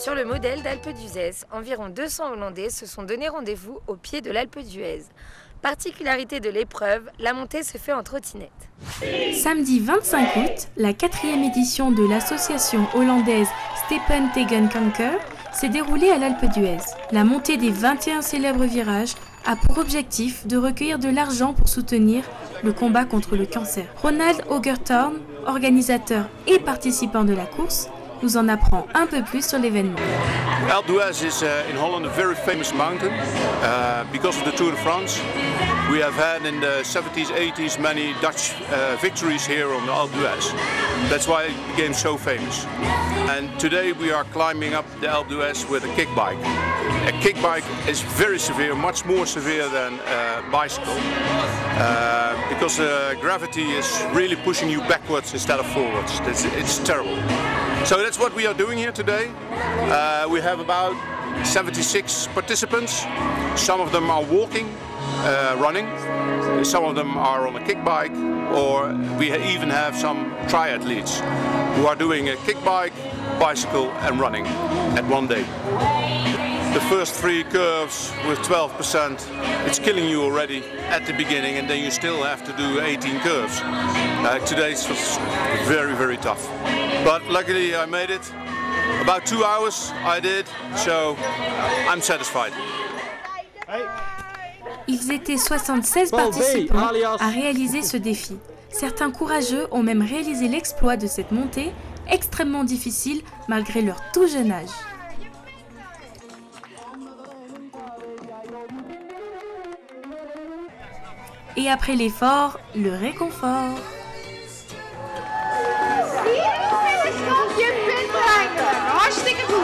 Sur le modèle d'Alpe d'Huez, environ 200 Hollandais se sont donné rendez-vous au pied de l'Alpe d'Huez. Particularité de l'épreuve, la montée se fait en trottinette. Samedi 25 août, la 4e édition de l'association hollandaise Steppen tegen Kanker s'est déroulée à l'Alpe d'Huez. La montée des 21 célèbres virages a pour objectif de recueillir de l'argent pour soutenir le combat contre le cancer. Ronald Ogertorn, organisateur et participant de la course, nous en apprend un peu plus sur l'événement. Alpe d'Huez is in Holland a very famous mountain because of the Tour de France. We have had in the 70s, 80s many Dutch victories here on the Alpe d'Huez. That's why it became so famous. And today we are climbing up the Alpe d'Huez with a kick bike. A kick bike is very severe, much more severe than a bicycle, because gravity is really pushing you backwards instead of forwards. It's terrible. So that's what we are doing here today. We have about 76 participants. Some of them are walking, running. Some of them are on a kick bike, or we even have some triathletes who are doing a kick bike, bicycle and running at one day. The first 3 curves with 12%, it's killing you already at the beginning, and then you still have to do 18 curves. Today it was very, very tough. But luckily I made it. About 2 hours I did, so I'm satisfied. Ils étaient 76 participants à réaliser ce défi. Certains courageux ont même réalisé l'exploit de cette montée, extrêmement difficile malgré leur tout jeune âge. Et après l'effort, le réconfort. Je bent er. Hartstikke goed.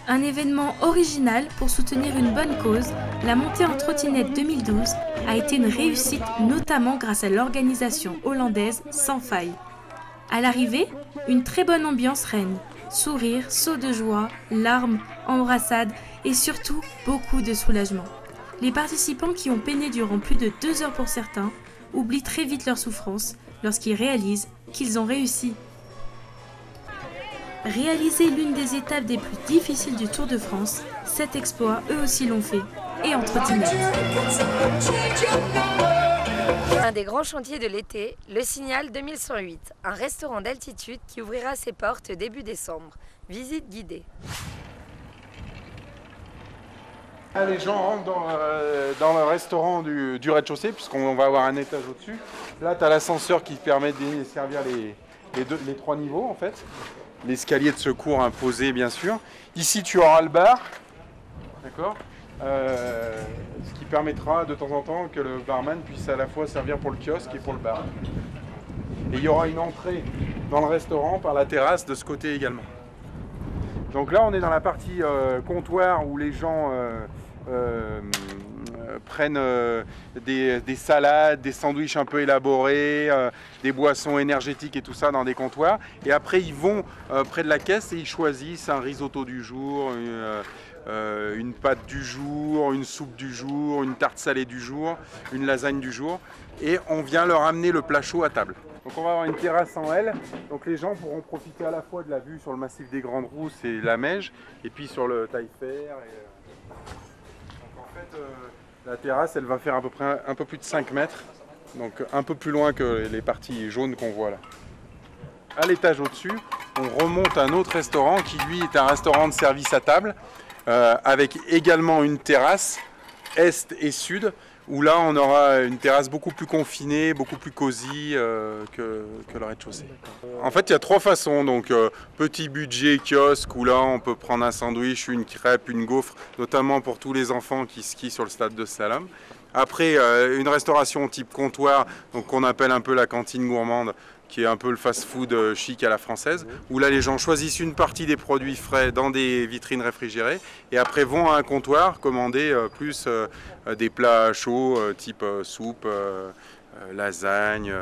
Un événement original pour soutenir une bonne cause, la montée en trottinette 2012 a été une réussite notamment grâce à l'organisation hollandaise Sans Faille. À l'arrivée, une très bonne ambiance règne. Sourires, sauts de joie, larmes, embrassades et surtout beaucoup de soulagement. Les participants qui ont peiné durant plus de 2 heures pour certains oublient très vite leur souffrance lorsqu'ils réalisent qu'ils ont réussi. Réaliser l'une des étapes des plus difficiles du Tour de France, cet exploit, eux aussi l'ont fait, et en trottinette. Un des grands chantiers de l'été, le Signal 2108, un restaurant d'altitude qui ouvrira ses portes début décembre. Visite guidée. Les gens rentrent dans le restaurant du rez-de-chaussée, puisqu'on va avoir un étage au-dessus. Là, tu as l'ascenseur qui permet de desservir les 3 niveaux, en fait. L'escalier de secours imposé, bien sûr. Ici, tu auras le bar, d'accord, ce qui permettra de temps en temps que le barman puisse à la fois servir pour le kiosque et pour le bar. Et il y aura une entrée dans le restaurant par la terrasse de ce côté également. Donc là, on est dans la partie comptoir où les gens prennent des salades, des sandwichs un peu élaborés, des boissons énergétiques et tout ça dans des comptoirs. Et après, ils vont près de la caisse et ils choisissent un risotto du jour, une pâte du jour, une soupe du jour, une tarte salée du jour, une lasagne du jour. Et on vient leur amener le plat chaud à table. Donc on va avoir une terrasse en L, donc les gens pourront profiter à la fois de la vue sur le massif des Grandes Rousses et la Meije, et puis sur le Taillefer. Donc en fait, la terrasse, elle va faire à peu près un peu plus de 5 mètres, donc un peu plus loin que les parties jaunes qu'on voit là. À l'étage au-dessus, on remonte à un autre restaurant qui lui est un restaurant de service à table, avec également une terrasse est et sud, où là on aura une terrasse beaucoup plus confinée, beaucoup plus cosy que le rez-de-chaussée. En fait il y a 3 façons, donc petit budget kiosque où là on peut prendre un sandwich, une crêpe, une gaufre, notamment pour tous les enfants qui skient sur le stade de slalom. Après une restauration type comptoir, donc qu'on appelle un peu la cantine gourmande, qui est un peu le fast-food chic à la française, où là les gens choisissent une partie des produits frais dans des vitrines réfrigérées et après vont à un comptoir commander plus des plats chauds type soupe, lasagne,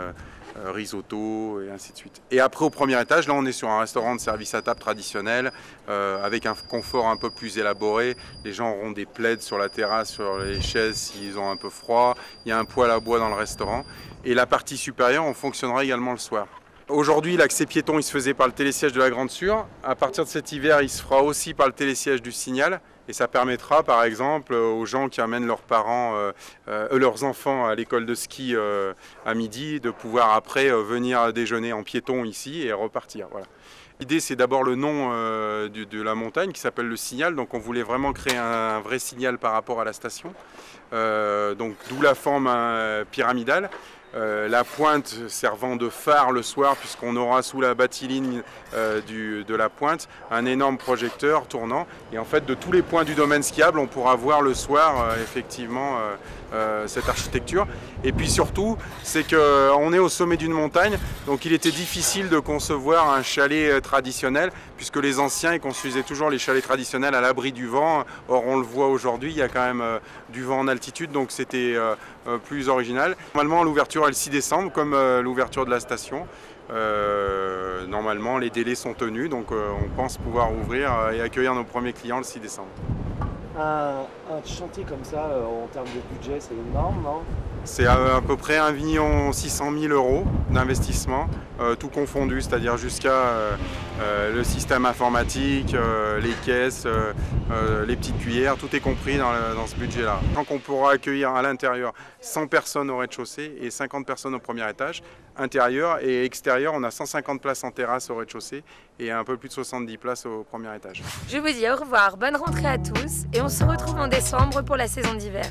risotto et ainsi de suite. Et après au premier étage, là on est sur un restaurant de service à table traditionnel avec un confort un peu plus élaboré. Les gens auront des plaids sur la terrasse, sur les chaises s'ils ont un peu froid. Il y a un poêle à bois dans le restaurant. Et la partie supérieure, on fonctionnera également le soir. Aujourd'hui, l'accès piéton, il se faisait par le télésiège de la Grande Sûre. À partir de cet hiver, il se fera aussi par le télésiège du Signal. Et ça permettra, par exemple, aux gens qui amènent leurs parents, leurs enfants à l'école de ski à midi, de pouvoir après venir déjeuner en piéton ici et repartir. Voilà. L'idée, c'est d'abord le nom de la montagne qui s'appelle le Signal. Donc on voulait vraiment créer un vrai signal par rapport à la station. Donc d'où la forme pyramidale. La pointe servant de phare le soir, puisqu'on aura sous la bâtiligne de la pointe un énorme projecteur tournant. Et en fait, de tous les points du domaine skiable, on pourra voir le soir effectivement cette architecture. Et puis surtout, c'est qu'on est au sommet d'une montagne, donc il était difficile de concevoir un chalet traditionnel, puisque les anciens ils construisaient toujours les chalets traditionnels à l'abri du vent. Or, on le voit aujourd'hui, il y a quand même du vent en altitude, donc c'était plus original. Normalement, l'ouverture est le 6 décembre, comme l'ouverture de la station. Normalement, les délais sont tenus, donc on pense pouvoir ouvrir et accueillir nos premiers clients le 6 décembre. Un chantier comme ça, en termes de budget, c'est énorme, non? C'est à peu près 1 600 000 € d'investissement, tout confondu, c'est-à-dire jusqu'à le système informatique, les caisses, les petites cuillères, tout est compris dans ce budget-là. Tant qu'on pourra accueillir à l'intérieur 100 personnes au rez-de-chaussée et 50 personnes au premier étage, intérieur et extérieur, on a 150 places en terrasse au rez-de-chaussée et un peu plus de 70 places au premier étage. Je vous dis au revoir, bonne rentrée à tous et on se retrouve en décembre pour la saison d'hiver.